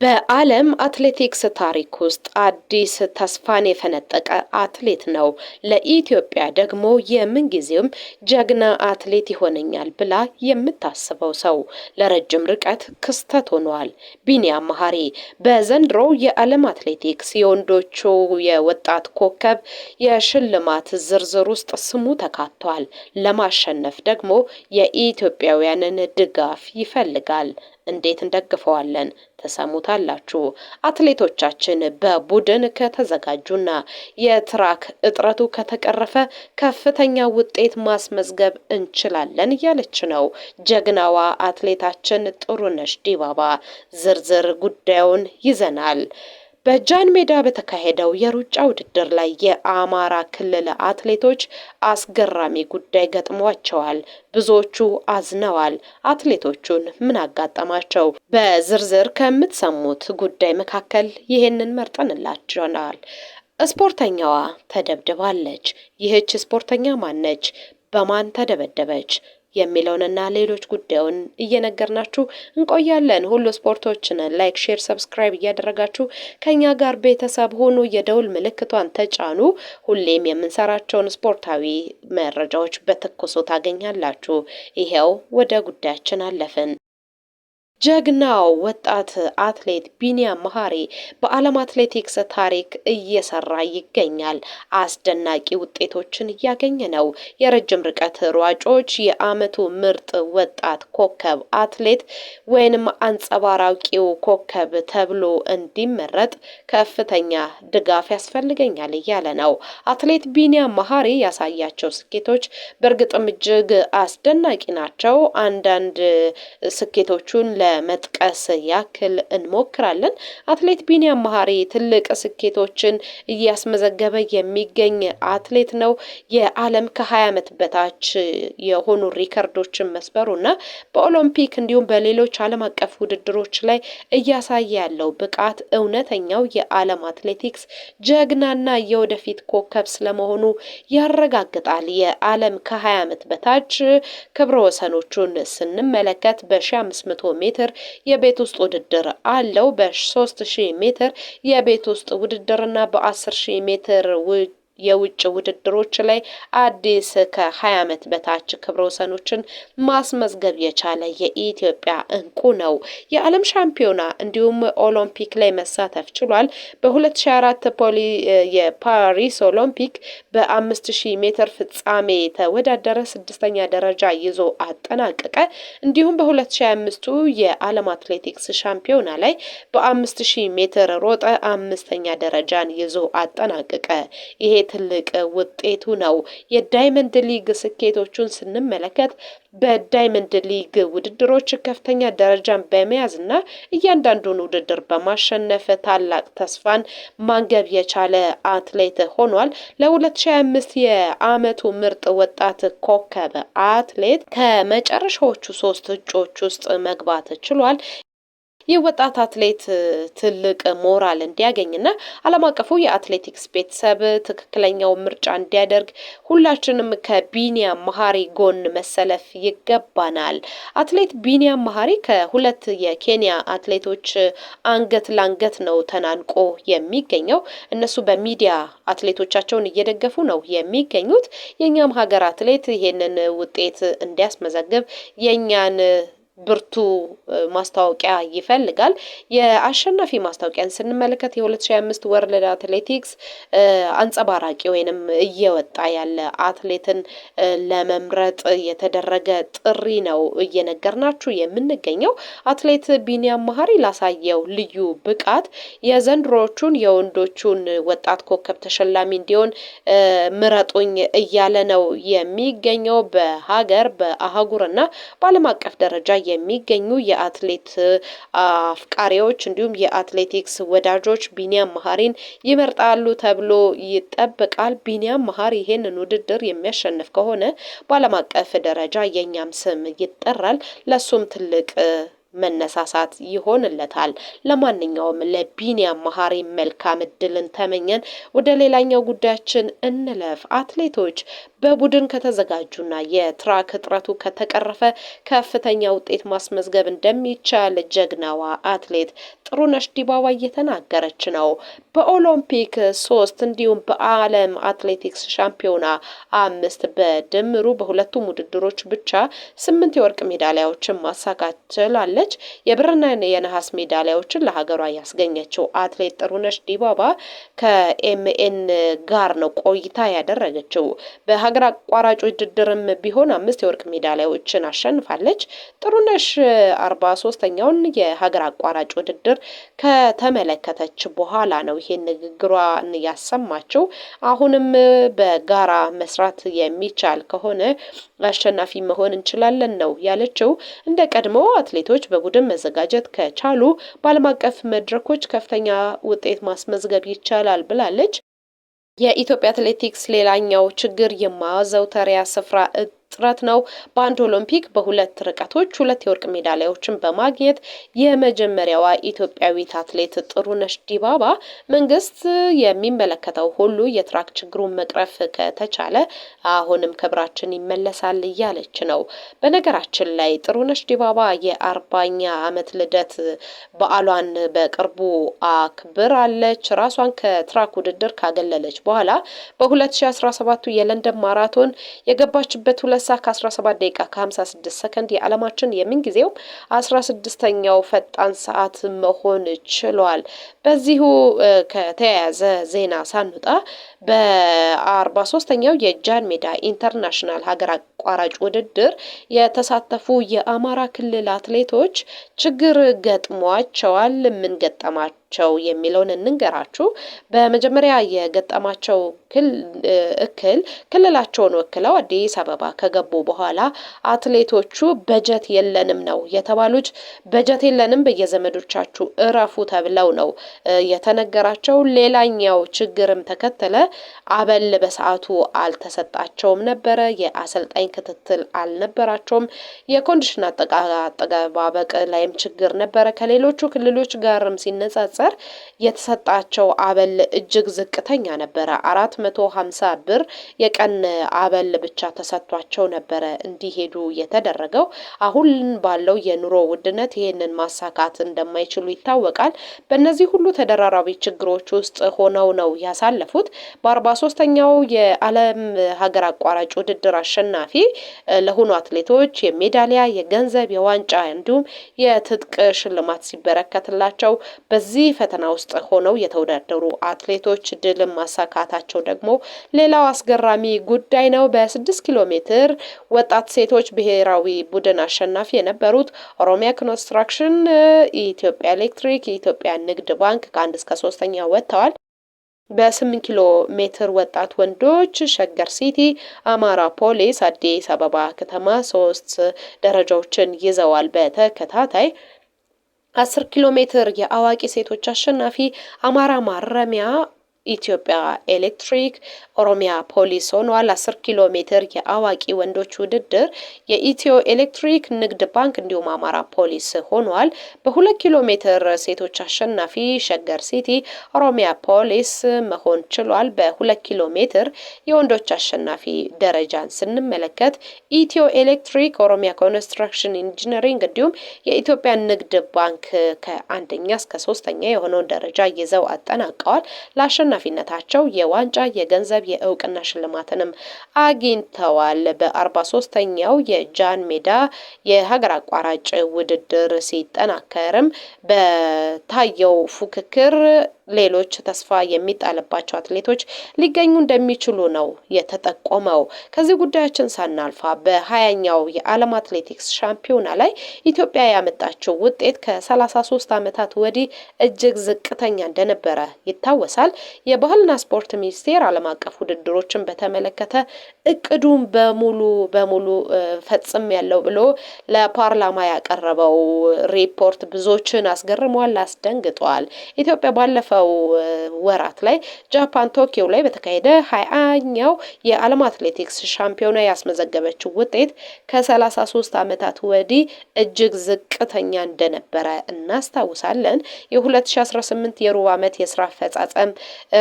በዓለም አትሌቲክስ ታሪክ ውስጥ አዲስ ተስፋን የፈነጠቀ አትሌት ነው። ለኢትዮጵያ ደግሞ የምንጊዜውም ጀግና አትሌት ይሆነኛል ብላ የምታስበው ሰው ለረጅም ርቀት ክስተት ሆኗል። ቢኒያም መሐሪ በዘንድሮው የዓለም አትሌቲክስ የወንዶቹ የወጣት ኮከብ የሽልማት ዝርዝር ውስጥ ስሙ ተካቷል። ለማሸነፍ ደግሞ የኢትዮጵያውያንን ድጋፍ ይፈልጋል። እንዴት እንደግፈዋለን ተሰሙታላችሁ። አትሌቶቻችን በቡድን ከተዘጋጁና የትራክ እጥረቱ ከተቀረፈ ከፍተኛ ውጤት ማስመዝገብ እንችላለን እያለች ነው ጀግናዋ አትሌታችን ጥሩነሽ ዲባባ። ዝርዝር ጉዳዩን ይዘናል። በጃን ሜዳ በተካሄደው የሩጫ ውድድር ላይ የአማራ ክልል አትሌቶች አስገራሚ ጉዳይ ገጥሟቸዋል። ብዙዎቹ አዝነዋል። አትሌቶቹን ምን አጋጠማቸው? በዝርዝር ከምትሰሙት ጉዳይ መካከል ይሄንን መርጠንላችኋል። ስፖርተኛዋ ተደብድባለች። ይህች ስፖርተኛ ማነች? በማን ተደበደበች? የሚለውንና ሌሎች ጉዳዩን እየነገርናችሁ እንቆያለን። ሁሉ ስፖርቶችን ላይክ፣ ሼር፣ ሰብስክራይብ እያደረጋችሁ ከኛ ጋር ቤተሰብ ሆኑ። የደውል ምልክቷን ተጫኑ። ሁሌም የምንሰራቸውን ስፖርታዊ መረጃዎች በትኩሱ ታገኛላችሁ። ይሄው ወደ ጉዳያችን አለፍን። ጀግናው ወጣት አትሌት ቢኒያም መሐሪ በዓለም አትሌቲክስ ታሪክ እየሰራ ይገኛል። አስደናቂ ውጤቶችን እያገኘ ነው። የረጅም ርቀት ሯጮች የዓመቱ ምርጥ ወጣት ኮከብ አትሌት ወይንም አንጸባራቂው ኮከብ ተብሎ እንዲመረጥ ከፍተኛ ድጋፍ ያስፈልገኛል እያለ ነው። አትሌት ቢኒያም መሐሪ ያሳያቸው ስኬቶች በእርግጥም እጅግ አስደናቂ ናቸው። አንዳንድ ስኬቶቹን ለመጥቀስ ያክል እንሞክራለን። አትሌት ቢኒያም መሐሪ ትልቅ ስኬቶችን እያስመዘገበ የሚገኝ አትሌት ነው። የዓለም ከ20 ዓመት በታች የሆኑ ሪከርዶችን መስበሩና በኦሎምፒክ እንዲሁም በሌሎች ዓለም አቀፍ ውድድሮች ላይ እያሳየ ያለው ብቃት እውነተኛው የዓለም አትሌቲክስ ጀግናና የወደፊት ኮከብ ስለመሆኑ ያረጋግጣል። የዓለም ከ20 ዓመት በታች ክብረ ወሰኖቹን ስንመለከት በ1500 ሜትር የቤት ውስጥ ውድድር አለው። በ3000 ሜትር የቤት ውስጥ ውድድርና በ10000 ሜትር የውጭ ውድድሮች ላይ አዲስ ከ20 ዓመት በታች ክብረ ወሰኖችን ማስመዝገብ የቻለ የኢትዮጵያ እንቁ ነው። የዓለም ሻምፒዮና እንዲሁም ኦሎምፒክ ላይ መሳተፍ ችሏል። በ2004 የፓሪስ ኦሎምፒክ በ5000 ሜትር ፍጻሜ ተወዳደረ፣ 6ኛ ደረጃ ይዞ አጠናቀቀ። እንዲሁም በ2025 የዓለም አትሌቲክስ ሻምፒዮና ላይ በ5000 ሜትር ሮጠ፣ 5ኛ ደረጃን ይዞ አጠናቀቀ። ይሄ ትልቅ ውጤቱ ነው። የዳይመንድ ሊግ ስኬቶቹን ስንመለከት በዳይመንድ ሊግ ውድድሮች ከፍተኛ ደረጃን በመያዝ እና እያንዳንዱን ውድድር በማሸነፍ ታላቅ ተስፋን ማንገብ የቻለ አትሌት ሆኗል። ለ2025 የዓመቱ ምርጥ ወጣት ኮከብ አትሌት ከመጨረሻዎቹ 3 እጩዎች ውስጥ መግባት ችሏል። ይህ ወጣት አትሌት ትልቅ ሞራል እንዲያገኝና ዓለም አቀፉ የአትሌቲክስ ቤተሰብ ትክክለኛው ምርጫ እንዲያደርግ ሁላችንም ከቢኒያም መሐሪ ጎን መሰለፍ ይገባናል። አትሌት ቢኒያም መሐሪ ከሁለት የኬንያ አትሌቶች አንገት ላንገት ነው ተናንቆ የሚገኘው። እነሱ በሚዲያ አትሌቶቻቸውን እየደገፉ ነው የሚገኙት። የኛም ሀገር አትሌት ይሄንን ውጤት እንዲያስመዘግብ የኛን ብርቱ ማስታወቂያ ይፈልጋል። የአሸናፊ ማስታወቂያን ስንመለከት የ2025 ወርልድ አትሌቲክስ አንጸባራቂ ወይንም እየወጣ ያለ አትሌትን ለመምረጥ የተደረገ ጥሪ ነው እየነገርናችሁ የምንገኘው። አትሌት ቢኒያም መሐሪ ላሳየው ልዩ ብቃት የዘንድሮቹን የወንዶቹን ወጣት ኮከብ ተሸላሚ እንዲሆን ምረጡኝ እያለ ነው የሚገኘው። በሀገር በአህጉርና በዓለም አቀፍ ደረጃ የሚገኙ የአትሌት አፍቃሪዎች እንዲሁም የአትሌቲክስ ወዳጆች ቢኒያም መሐሪን ይመርጣሉ ተብሎ ይጠበቃል። ቢኒያም መሐሪ ይሄንን ውድድር የሚያሸንፍ ከሆነ በዓለም አቀፍ ደረጃ የኛም ስም ይጠራል። ለሱም ትልቅ መነሳሳት ይሆንለታል። ለማንኛውም ለቢኒያም መሐሪ መልካም እድልን ተመኘን። ወደ ሌላኛው ጉዳያችን እንለፍ። አትሌቶች በቡድን ከተዘጋጁና የትራክ እጥረቱ ከተቀረፈ ከፍተኛ ውጤት ማስመዝገብ እንደሚቻል ጀግናዋ አትሌት ጥሩነሽ ዲባባ እየተናገረች ነው። በኦሎምፒክ 3 እንዲሁም በዓለም አትሌቲክስ ሻምፒዮና 5 በድምሩ በሁለቱም ውድድሮች ብቻ 8 የወርቅ ሜዳሊያዎችን ማሳካት ችላለች። የብርና የነሐስ ሜዳሊያዎችን ለሀገሯ ያስገኘችው አትሌት ጥሩነሽ ዲባባ ከኤምኤን ጋር ነው ቆይታ ያደረገችው። በሀገር አቋራጭ ውድድርም ቢሆን 5 የወርቅ ሜዳሊያዎችን አሸንፋለች። ጥሩነሽ 43ኛውን የሀገር አቋራጭ ውድድር ከተመለከተች በኋላ ነው ይሄን ንግግሯን ያሰማችው። አሁንም በጋራ መስራት የሚቻል ከሆነ አሸናፊ መሆን እንችላለን ነው ያለችው። እንደ ቀድሞ አትሌቶች በቡድን መዘጋጀት ከቻሉ በዓለም አቀፍ መድረኮች ከፍተኛ ውጤት ማስመዝገብ ይቻላል ብላለች። የኢትዮጵያ አትሌቲክስ ሌላኛው ችግር የማዘውተሪያ ስፍራ ጥረት ነው። በአንድ ኦሎምፒክ በሁለት ርቀቶች 2 የወርቅ ሜዳሊያዎችን በማግኘት የመጀመሪያዋ ኢትዮጵያዊት አትሌት ጥሩነሽ ዲባባ መንግስት የሚመለከተው ሁሉ የትራክ ችግሩን መቅረፍ ከተቻለ አሁንም ክብራችን ይመለሳል እያለች ነው። በነገራችን ላይ ጥሩነሽ ዲባባ የ40ኛ ዓመት ልደት በዓሏን በቅርቡ አክብራለች። ራሷን ከትራክ ውድድር ካገለለች በኋላ በ2017 የለንደን ማራቶን የገባችበት 2 ሰዓት ከ17 ደቂቃ ከ56 ሰከንድ የዓለማችን የምንጊዜው 16ኛው ፈጣን ሰዓት መሆን ችሏል። በዚሁ ከተያያዘ ዜና ሳንወጣ በ43ኛው የጃን ሜዳ ኢንተርናሽናል ሀገር አቋራጭ ውድድር የተሳተፉ የአማራ ክልል አትሌቶች ችግር ገጥሟቸዋል። ምን ገጠማቸው የሚለውን እንንገራችሁ። በመጀመሪያ የገጠማቸው እክል ክልላቸውን ወክለው አዲስ አበባ ከገቡ በኋላ አትሌቶቹ በጀት የለንም ነው የተባሉት። በጀት የለንም በየዘመዶቻችሁ እረፉ ተብለው ነው የተነገራቸው። ሌላኛው ችግርም ተከተለ። አበል በሰዓቱ አልተሰጣቸውም ነበረ። የአሰልጣኝ ክትትል አልነበራቸውም። የኮንዲሽን አጠባበቅ ላይም ችግር ነበረ። ከሌሎቹ ክልሎች ጋርም ሲነጻጸር የተሰጣቸው አበል እጅግ ዝቅተኛ ነበረ። 450 ብር የቀን አበል ብቻ ተሰጥቷቸው ነበረ እንዲሄዱ የተደረገው። አሁን ባለው የኑሮ ውድነት ይሄንን ማሳካት እንደማይችሉ ይታወቃል። በእነዚህ ሁሉ ተደራራቢ ችግሮች ውስጥ ሆነው ነው ያሳለፉት። በ43ኛው የዓለም ሀገር አቋራጭ ውድድር አሸናፊ ለሆኑ አትሌቶች የሜዳሊያ፣ የገንዘብ፣ የዋንጫ እንዲሁም የትጥቅ ሽልማት ሲበረከትላቸው በዚህ ፈተና ውስጥ ሆነው የተወዳደሩ አትሌቶች ድል ማሳካታቸው ደግሞ ሌላው አስገራሚ ጉዳይ ነው። በ6 ኪሎ ሜትር ወጣት ሴቶች ብሔራዊ ቡድን አሸናፊ የነበሩት ኦሮሚያ ኮንስትራክሽን፣ ኢትዮጵያ ኤሌክትሪክ፣ የኢትዮጵያ ንግድ ባንክ ከ1 እስከ 3ኛ ወጥተዋል። በ8 ኪሎ ሜትር ወጣት ወንዶች ሸገር ሲቲ፣ አማራ ፖሊስ፣ አዲስ አበባ ከተማ 3 ደረጃዎችን ይዘዋል በተከታታይ። 10 ኪሎ ሜትር የአዋቂ ሴቶች አሸናፊ አማራ ማረሚያ፣ ኢትዮጵያ ኤሌክትሪክ፣ ኦሮሚያ ፖሊስ ሆኗል። 10 ኪሎ ሜትር የአዋቂ ወንዶች ውድድር የኢትዮ ኤሌክትሪክ፣ ንግድ ባንክ እንዲሁም አማራ ፖሊስ ሆኗል። በ2 ኪሎ ሜትር ሴቶች አሸናፊ ሸገር ሲቲ፣ ኦሮሚያ ፖሊስ መሆን ችሏል። በ2 ኪሎ ሜትር የወንዶች አሸናፊ ደረጃን ስንመለከት ኢትዮ ኤሌክትሪክ፣ ኦሮሚያ ኮንስትራክሽን ኢንጂነሪንግ እንዲሁም የኢትዮጵያ ንግድ ባንክ ከ1ኛ እስከ 3ኛ የሆነውን ደረጃ ይዘው አጠናቀዋል። አሸናፊነታቸው የዋንጫ፣ የገንዘብ፣ የእውቅና ሽልማትንም አግኝተዋል። በ43ኛው የጃን ሜዳ የሀገር አቋራጭ ውድድር ሲጠናከርም በታየው ፉክክር ሌሎች ተስፋ የሚጣልባቸው አትሌቶች ሊገኙ እንደሚችሉ ነው የተጠቆመው። ከዚህ ጉዳያችን ሳናልፋ በ20ኛው የዓለም አትሌቲክስ ሻምፒዮና ላይ ኢትዮጵያ ያመጣችው ውጤት ከ33 ዓመታት ወዲህ እጅግ ዝቅተኛ እንደነበረ ይታወሳል። የባህልና ስፖርት ሚኒስቴር ዓለም አቀፍ ውድድሮችን በተመለከተ እቅዱን በሙሉ ፈጽም ያለው ብሎ ለፓርላማ ያቀረበው ሪፖርት ብዙዎችን አስገርሟል፣ አስደንግጧል። ኢትዮጵያ ባለፈው ወራት ላይ ጃፓን ቶኪዮ ላይ በተካሄደ 20ኛው የዓለም አትሌቲክስ ሻምፒዮና ያስመዘገበችው ውጤት ከ33 ዓመታት ወዲህ እጅግ ዝቅተኛ እንደነበረ እናስታውሳለን። የ2018 የሩብ ዓመት የስራ አፈጻጸም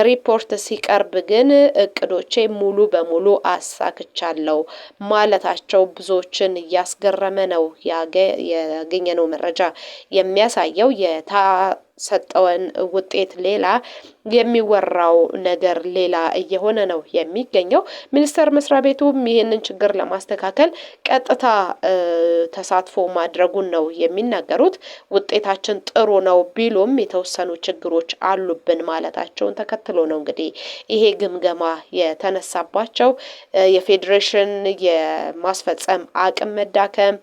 ሪፖርት ሲቀርብ ግን እቅዶቼ ሙሉ በሙሉ አሳክቻለሁ ማለታቸው ብዙዎችን እያስገረመ ነው። ያገኘነው መረጃ የሚያሳየው ሰጠውን ውጤት ሌላ የሚወራው ነገር ሌላ እየሆነ ነው የሚገኘው። ሚኒስቴር መስሪያ ቤቱም ይህንን ችግር ለማስተካከል ቀጥታ ተሳትፎ ማድረጉን ነው የሚናገሩት። ውጤታችን ጥሩ ነው ቢሉም የተወሰኑ ችግሮች አሉብን ማለታቸውን ተከትሎ ነው እንግዲህ ይሄ ግምገማ የተነሳባቸው። የፌዴሬሽን የማስፈጸም አቅም መዳከም፣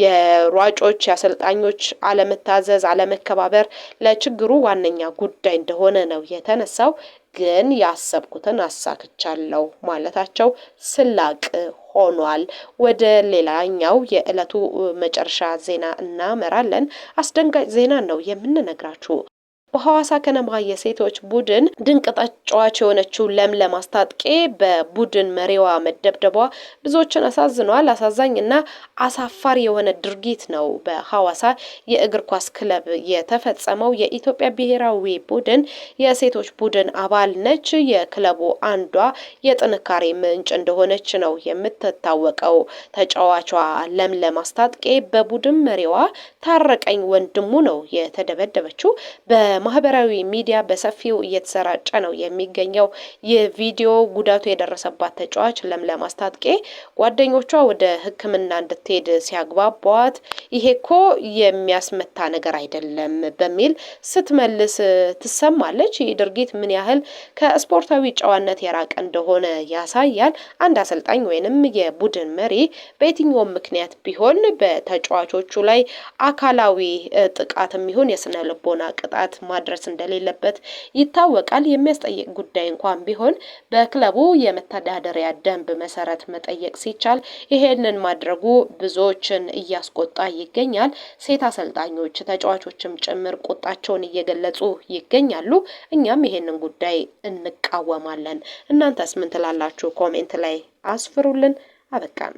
የሯጮች የአሰልጣኞች አለመታዘዝ፣ አለመከባበር ለችግሩ ዋነኛ ጉዳይ እንደሆነ ነው የተነሳው። ግን ያሰብኩትን አሳክቻለሁ ማለታቸው ስላቅ ሆኗል። ወደ ሌላኛው የዕለቱ መጨረሻ ዜና እናመራለን። አስደንጋጭ ዜና ነው የምንነግራችሁ። በሐዋሳ ከነማ የሴቶች ቡድን ድንቅ ተጫዋች የሆነችው ለምለም አስታጥቄ በቡድን መሪዋ መደብደቧ ብዙዎችን አሳዝኗል። አሳዛኝና አሳፋሪ የሆነ ድርጊት ነው በሐዋሳ የእግር ኳስ ክለብ የተፈጸመው። የኢትዮጵያ ብሔራዊ ቡድን የሴቶች ቡድን አባል ነች። የክለቡ አንዷ የጥንካሬ ምንጭ እንደሆነች ነው የምትታወቀው። ተጫዋቿ ለምለም አስታጥቄ በቡድን መሪዋ ታረቀኝ ወንድሙ ነው የተደበደበችው። በማህበራዊ ሚዲያ በሰፊው እየተሰራጨ ነው የሚገኘው ይህ ቪዲዮ። ጉዳቱ የደረሰባት ተጫዋች ለምለም አስታጥቄ ጓደኞቿ ወደ ሕክምና እንድትሄድ ሲያግባቧት ይሄ እኮ የሚያስመታ ነገር አይደለም በሚል ስትመልስ ትሰማለች። ይህ ድርጊት ምን ያህል ከስፖርታዊ ጨዋነት የራቀ እንደሆነ ያሳያል። አንድ አሰልጣኝ ወይንም የቡድን መሪ በየትኛውም ምክንያት ቢሆን በተጫዋቾቹ ላይ አካላዊ ጥቃትም ይሁን የስነ ልቦና ቅጣት ማድረስ እንደሌለበት ይታወቃል። የሚያስጠይቅ ጉዳይ እንኳን ቢሆን በክለቡ የመተዳደሪያ ደንብ መሰረት መጠየቅ ሲቻል ይሄንን ማድረጉ ብዙዎችን እያስቆጣ ይገኛል። ሴት አሰልጣኞች ተጫዋቾችም ጭምር ቁጣቸውን እየገለጹ ይገኛሉ። እኛም ይሄንን ጉዳይ እንቃወማለን። እናንተስ ምን ትላላችሁ? ኮሜንት ላይ አስፍሩልን። አበቃን።